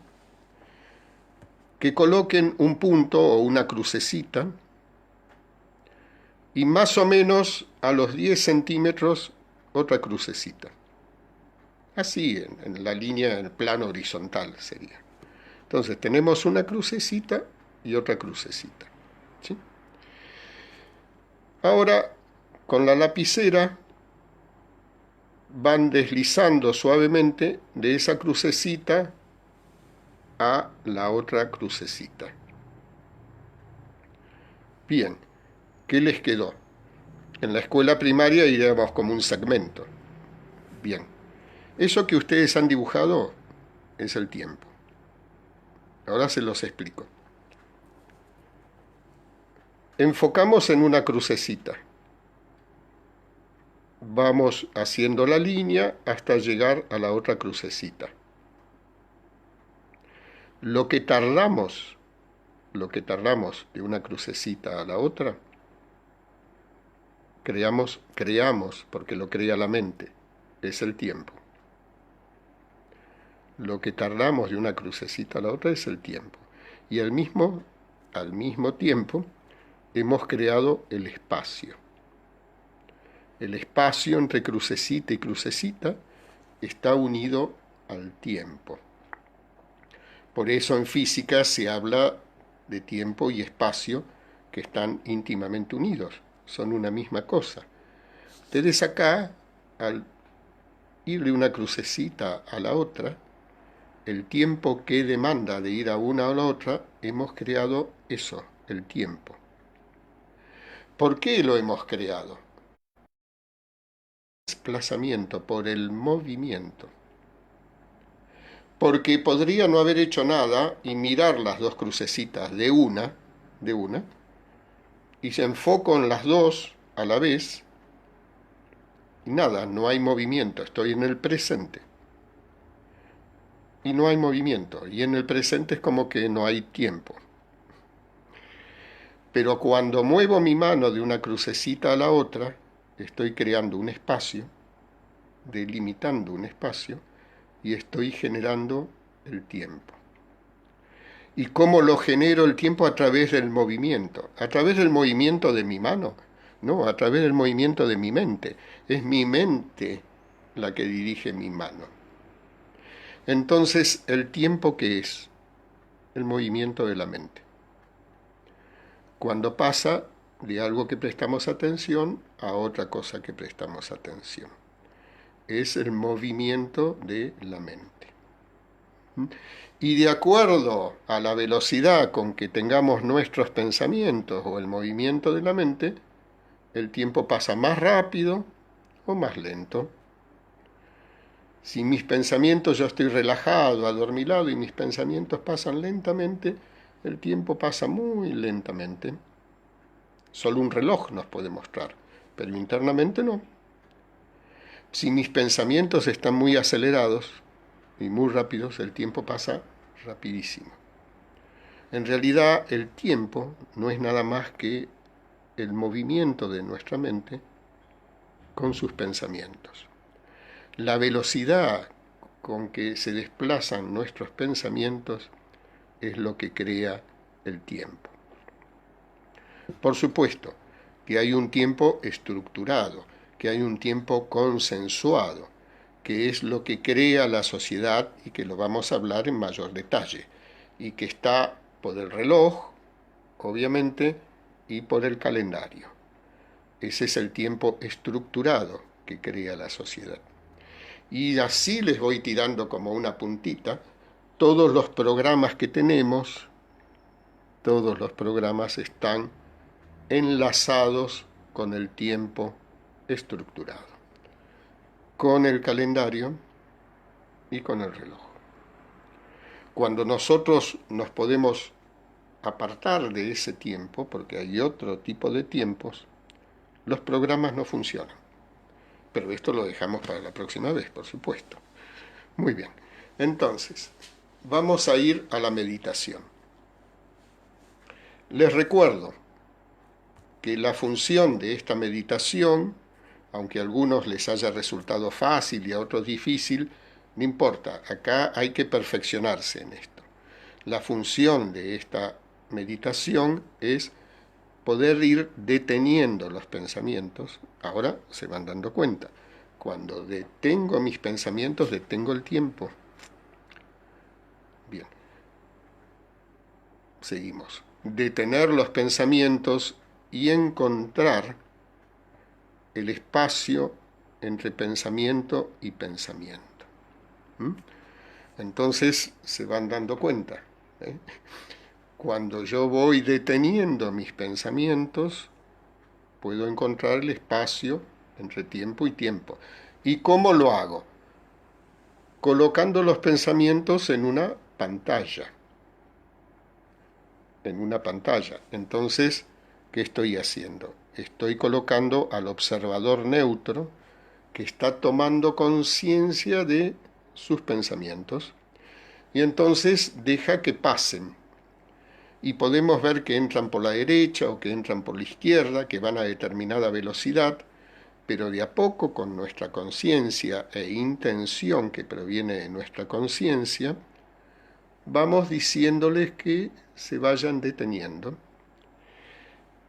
Que coloquen un punto o una crucecita y más o menos a los 10 centímetros otra crucecita. Así, en la línea, en el plano horizontal sería. Entonces tenemos una crucecita y otra crucecita, ¿sí? Ahora, con la lapicera van deslizando suavemente de esa crucecita a la otra crucecita. Bien, ¿qué les quedó? En la escuela primaria iríamos como un segmento. Bien, eso que ustedes han dibujado es el tiempo. Ahora se los explico. Enfocamos en una crucecita. Vamos haciendo la línea hasta llegar a la otra crucecita. Lo que tardamos de una crucecita a la otra, creamos, porque lo crea la mente, es el tiempo. Lo que tardamos de una crucecita a la otra es el tiempo. Y al mismo tiempo, hemos creado el espacio. El espacio entre crucecita y crucecita está unido al tiempo. Por eso en física se habla de tiempo y espacio que están íntimamente unidos, son una misma cosa. Ustedes acá, al ir de una crucecita a la otra, el tiempo que demanda de ir a una o la otra, hemos creado eso, el tiempo. ¿Por qué lo hemos creado? Desplazamiento, por el movimiento. Porque podría no haber hecho nada y mirar las dos crucecitas de una, y se enfoco en las dos a la vez, y nada, no hay movimiento, estoy en el presente. Y no hay movimiento, y en el presente es como que no hay tiempo. Pero cuando muevo mi mano de una crucecita a la otra, estoy creando un espacio, delimitando un espacio, y estoy generando el tiempo. ¿Y cómo lo genero el tiempo? A través del movimiento. ¿A través del movimiento de mi mano? No, a través del movimiento de mi mente. Es mi mente la que dirige mi mano. Entonces, ¿el tiempo qué es? El movimiento de la mente. Cuando pasa de algo que prestamos atención a otra cosa que prestamos atención. Es el movimiento de la mente. Y de acuerdo a la velocidad con que tengamos nuestros pensamientos o el movimiento de la mente, el tiempo pasa más rápido o más lento. Si mis pensamientos, yo estoy relajado, adormilado, y mis pensamientos pasan lentamente, el tiempo pasa muy lentamente. Solo un reloj nos puede mostrar, pero internamente no. Si mis pensamientos están muy acelerados y muy rápidos, el tiempo pasa rapidísimo. En realidad, el tiempo no es nada más que el movimiento de nuestra mente con sus pensamientos. La velocidad con que se desplazan nuestros pensamientos es lo que crea el tiempo. Por supuesto que hay un tiempo estructurado, que hay un tiempo consensuado, que es lo que crea la sociedad y que lo vamos a hablar en mayor detalle, y que está por el reloj, obviamente, y por el calendario. Ese es el tiempo estructurado que crea la sociedad. Y así les voy tirando como una puntita. Todos los programas que tenemos, todos los programas están enlazados con el tiempo estructurado, con el calendario y con el reloj. Cuando nosotros nos podemos apartar de ese tiempo, porque hay otro tipo de tiempos, los programas no funcionan. Pero esto lo dejamos para la próxima vez, por supuesto. Muy bien. Entonces, vamos a ir a la meditación. Les recuerdo que la función de esta meditación, aunque a algunos les haya resultado fácil y a otros difícil, no importa, acá hay que perfeccionarse en esto. La función de esta meditación es poder ir deteniendo los pensamientos. Ahora se van dando cuenta. Cuando detengo mis pensamientos, detengo el tiempo. Bien. Seguimos. Detener los pensamientos y encontrar el espacio entre pensamiento y pensamiento. Entonces se van dando cuenta. Cuando yo voy deteniendo mis pensamientos, puedo encontrar el espacio entre tiempo y tiempo. ¿Y cómo lo hago? Colocando los pensamientos en una pantalla. En una pantalla. Entonces, ¿qué estoy haciendo? Estoy colocando al observador neutro que está tomando conciencia de sus pensamientos y entonces deja que pasen. Y podemos ver que entran por la derecha o que entran por la izquierda, que van a determinada velocidad, pero de a poco, con nuestra conciencia e intención que proviene de nuestra conciencia, vamos diciéndoles que se vayan deteniendo.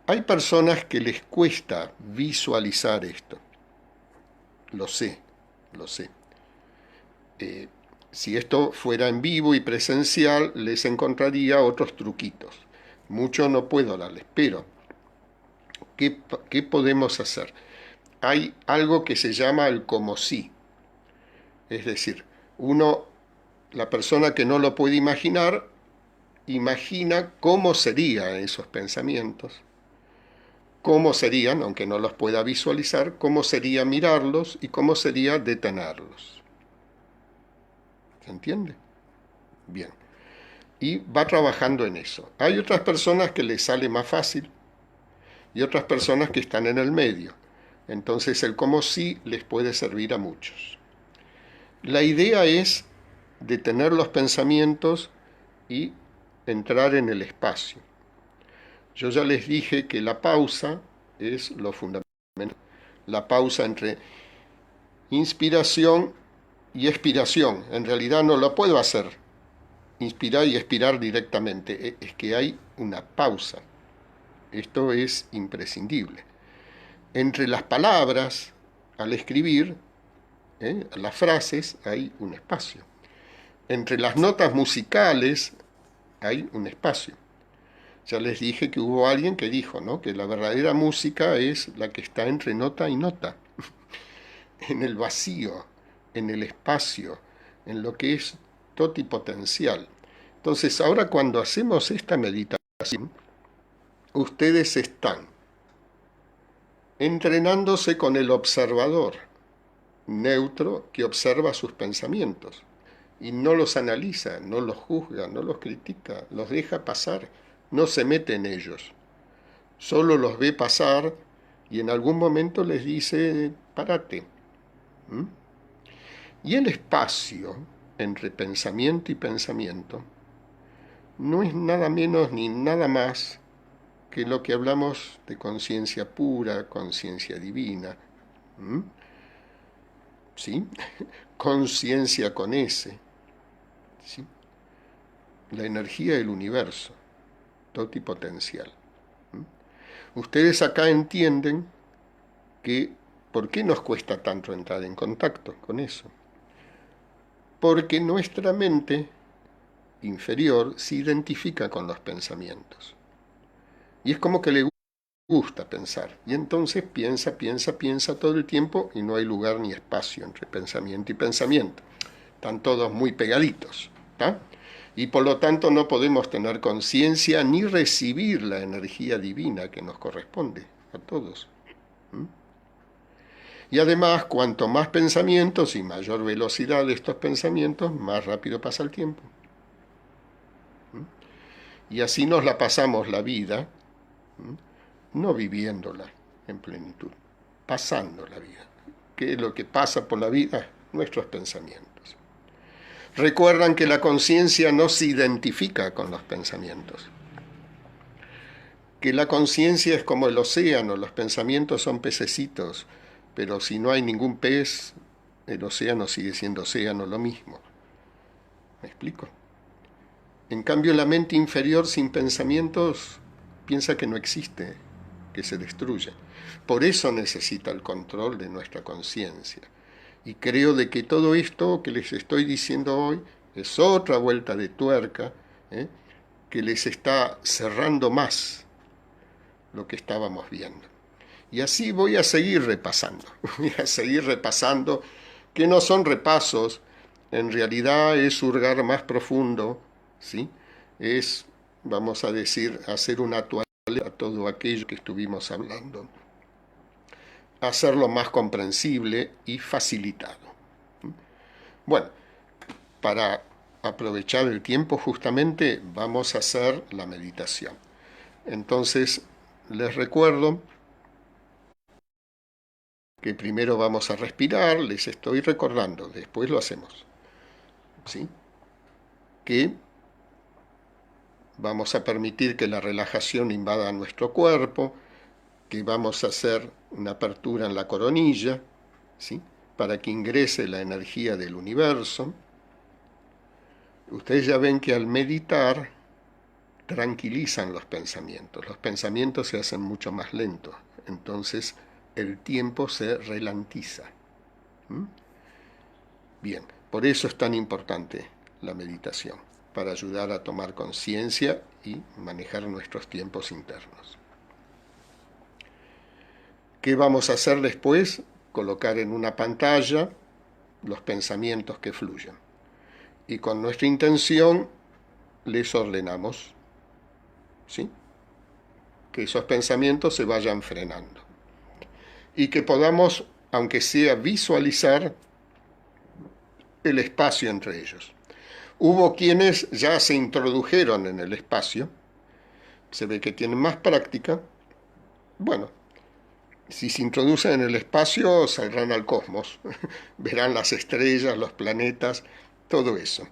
Hay personas que les cuesta visualizar esto. Lo sé, lo sé. Si esto fuera en vivo y presencial, les encontraría otros truquitos. Mucho no puedo darles, pero ¿qué podemos hacer? Hay algo que se llama el como sí. Es decir, la persona que no lo puede imaginar, imagina cómo serían esos pensamientos, cómo serían, aunque no los pueda visualizar, cómo sería mirarlos y cómo sería detenerlos. ¿Se entiende? Bien. Y va trabajando en eso. Hay otras personas que les sale más fácil y otras personas que están en el medio. Entonces el cómo sí les puede servir a muchos. La idea es detener los pensamientos y entrar en el espacio. Yo ya les dije que la pausa es lo fundamental. La pausa entre inspiración y expiración. En realidad no lo puedo hacer, inspirar y expirar directamente. Es que hay una pausa. Esto es imprescindible. Entre las palabras, al escribir, las frases, hay un espacio. Entre las notas musicales hay un espacio. Ya les dije que hubo alguien que dijo, ¿no?, que la verdadera música es la que está entre nota y nota, en el vacío, en el espacio, en lo que es totipotencial. Entonces, ahora cuando hacemos esta meditación, ustedes están entrenándose con el observador neutro que observa sus pensamientos y no los analiza, no los juzga, no los critica, los deja pasar, no se mete en ellos, solo los ve pasar y en algún momento les dice, párate. Y el espacio entre pensamiento y pensamiento no es nada menos ni nada más que lo que hablamos de conciencia pura, conciencia divina. ¿Sí? Conciencia con S. ¿Sí? La energía del universo, totipotencial. Ustedes acá entienden que ¿por qué nos cuesta tanto entrar en contacto con eso? Porque nuestra mente inferior se identifica con los pensamientos. Y es como que le gusta pensar. Y entonces piensa, piensa, piensa todo el tiempo y no hay lugar ni espacio entre pensamiento y pensamiento. Están todos muy pegaditos. ¿tá? Y por lo tanto no podemos tener conciencia ni recibir la energía divina que nos corresponde a todos. Y además, cuanto más pensamientos y mayor velocidad de estos pensamientos, más rápido pasa el tiempo. Y así nos la pasamos la vida, no viviéndola en plenitud, pasando la vida. ¿Qué es lo que pasa por la vida? Nuestros pensamientos. Recuerdan que la conciencia no se identifica con los pensamientos. Que la conciencia es como el océano, los pensamientos son pececitos, pero si no hay ningún pez, el océano sigue siendo océano lo mismo. ¿Me explico? En cambio, la mente inferior sin pensamientos piensa que no existe, que se destruye. Por eso necesita el control de nuestra conciencia. Y creo de que todo esto que les estoy diciendo hoy es otra vuelta de tuerca, que les está cerrando más lo que estábamos viendo. Y así voy a seguir repasando, que no son repasos, en realidad es hurgar más profundo, ¿sí? Es, vamos a decir, hacer una toalla a todo aquello que estuvimos hablando, hacerlo más comprensible y facilitado. Bueno, para aprovechar el tiempo justamente vamos a hacer la meditación. Entonces, les recuerdo que primero vamos a respirar, les estoy recordando, después lo hacemos, ¿sí? Que vamos a permitir que la relajación invada nuestro cuerpo, que vamos a hacer una apertura en la coronilla, ¿sí?, para que ingrese la energía del universo. Ustedes ya ven que al meditar tranquilizan los pensamientos se hacen mucho más lentos, entonces el tiempo se ralentiza. Bien, por eso es tan importante la meditación, para ayudar a tomar conciencia y manejar nuestros tiempos internos. ¿Qué vamos a hacer después? Colocar en una pantalla los pensamientos que fluyen. Y con nuestra intención les ordenamos, ¿sí?, que esos pensamientos se vayan frenando. Y que podamos, aunque sea, visualizar el espacio entre ellos. Hubo quienes ya se introdujeron en el espacio, se ve que tienen más práctica. Bueno, si se introducen en el espacio, saldrán al cosmos, verán las estrellas, los planetas, todo eso.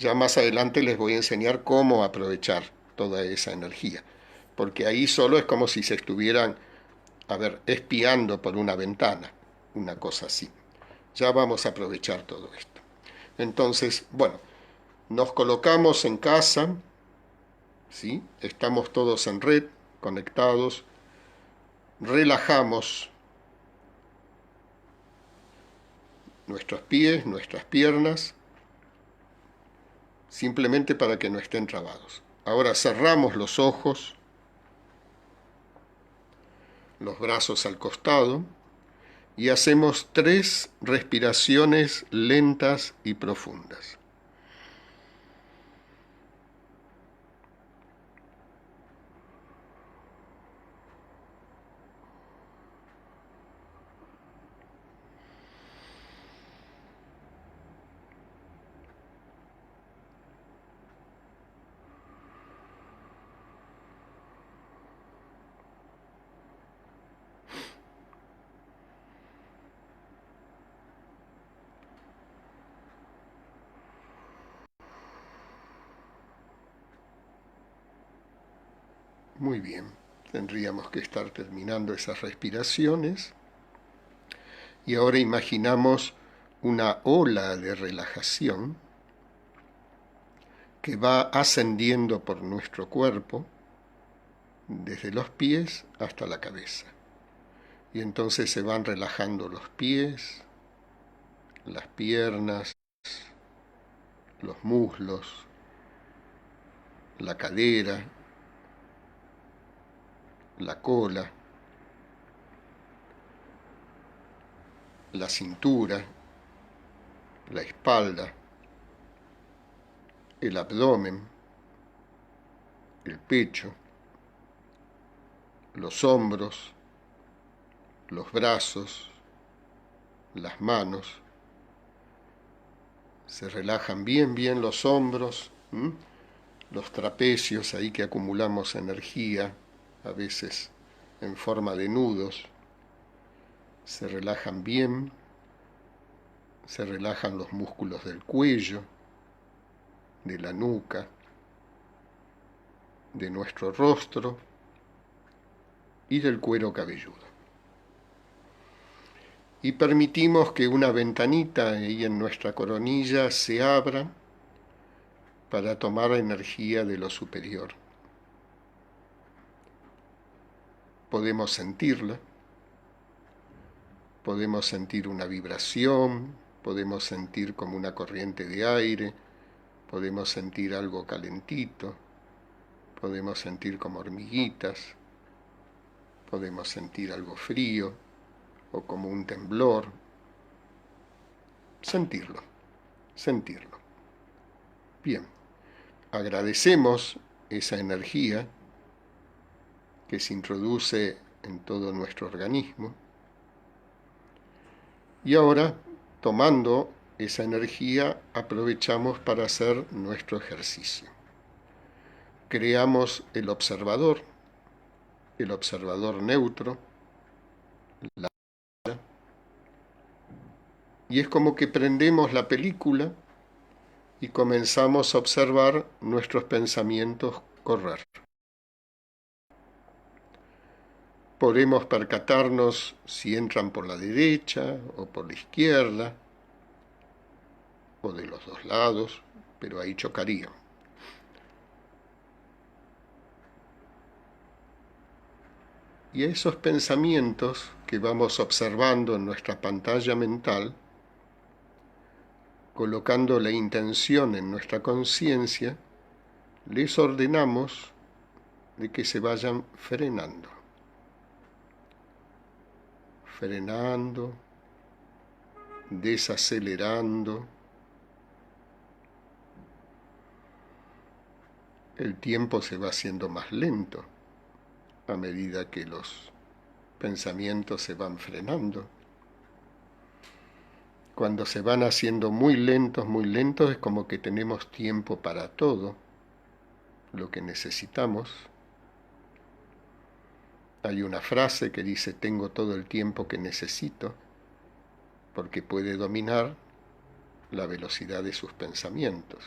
Ya más adelante les voy a enseñar cómo aprovechar toda esa energía, porque ahí solo es como si se estuvieran, espiando por una ventana, una cosa así. Ya vamos a aprovechar todo esto. Entonces, bueno, nos colocamos en casa, ¿sí? Estamos todos en red, conectados, relajamos nuestros pies, nuestras piernas, simplemente para que no estén trabados. Ahora cerramos los ojos, los brazos al costado, y hacemos 3 respiraciones lentas y profundas. Muy bien, tendríamos que estar terminando esas respiraciones. Y ahora imaginamos una ola de relajación que va ascendiendo por nuestro cuerpo, desde los pies hasta la cabeza. Y entonces se van relajando los pies, las piernas, los muslos, la cadera, la cola, la cintura, la espalda, el abdomen, el pecho, los hombros, los brazos, las manos. Se relajan bien los hombros, los trapecios, ahí que acumulamos energía, a veces en forma de nudos. Se relajan bien, se relajan los músculos del cuello, de la nuca, de nuestro rostro y del cuero cabelludo. Y permitimos que una ventanita ahí en nuestra coronilla se abra para tomar energía de lo superior. Podemos sentirla, podemos sentir una vibración, podemos sentir como una corriente de aire, podemos sentir algo calentito, podemos sentir como hormiguitas, podemos sentir algo frío o como un temblor. Sentirlo. Bien, agradecemos esa energía que se introduce en todo nuestro organismo. Y ahora, tomando esa energía, aprovechamos para hacer nuestro ejercicio. Creamos el observador neutro, y es como que prendemos la película y comenzamos a observar nuestros pensamientos correr. Podemos percatarnos si entran por la derecha o por la izquierda, o de los dos lados, pero ahí chocarían. Y a esos pensamientos que vamos observando en nuestra pantalla mental, colocando la intención en nuestra conciencia, les ordenamos de que se vayan frenando, desacelerando. El tiempo se va haciendo más lento a medida que los pensamientos se van frenando. Cuando se van haciendo muy lentos, es como que tenemos tiempo para todo lo que necesitamos. Hay una frase que dice: tengo todo el tiempo que necesito, porque puede dominar la velocidad de sus pensamientos.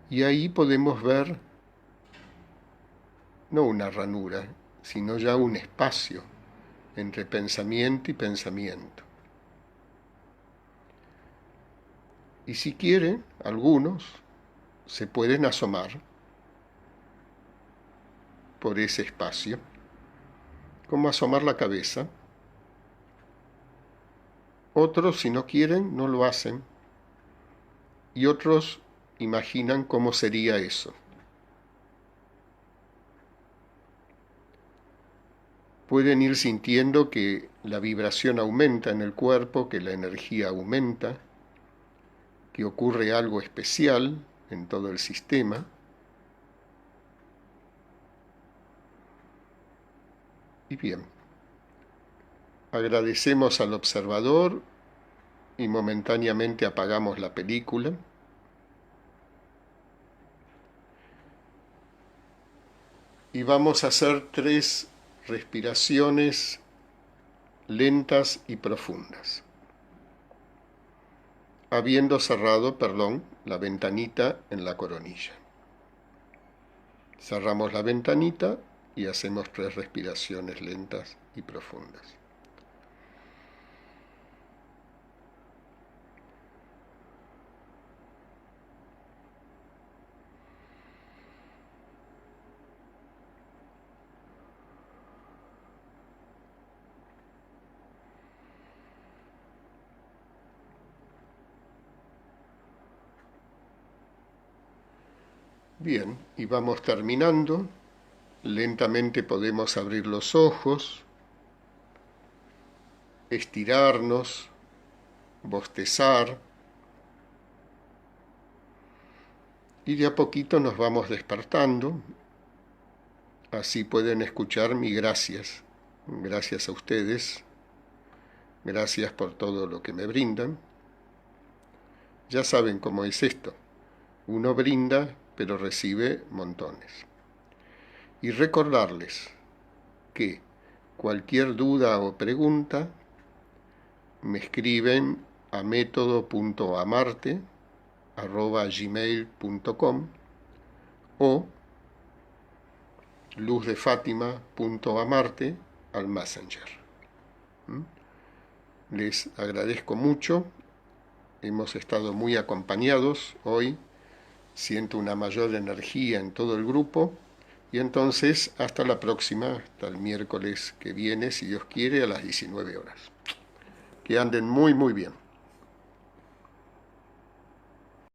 Y ahí podemos ver no una ranura, sino ya un espacio entre pensamiento y pensamiento. Y si quieren, algunos se pueden asomar por ese espacio, como asomar la cabeza. Otros, si no quieren, no lo hacen. Y otros imaginan cómo sería eso. Pueden ir sintiendo que la vibración aumenta en el cuerpo, que la energía aumenta, que ocurre algo especial en todo el sistema. Y bien, agradecemos al observador y momentáneamente apagamos la película. Y vamos a hacer 3 respiraciones lentas y profundas, habiendo cerrado, la ventanita en la coronilla. Cerramos la ventanita y hacemos 3 respiraciones lentas y profundas. Bien, y vamos terminando. Lentamente podemos abrir los ojos, estirarnos, bostezar, y de a poquito nos vamos despertando. Así pueden escuchar mi gracias. Gracias a ustedes. Gracias por todo lo que me brindan. Ya saben cómo es esto. Uno brinda, pero recibe montones. Y recordarles que cualquier duda o pregunta me escriben a método.amarte@gmail.com o luzdefatima.amarte al Messenger. Les agradezco mucho. Hemos estado muy acompañados hoy. Siento una mayor energía en todo el grupo. Y entonces, hasta la próxima, hasta el miércoles que viene, si Dios quiere, a las 19 horas. Que anden muy, muy bien.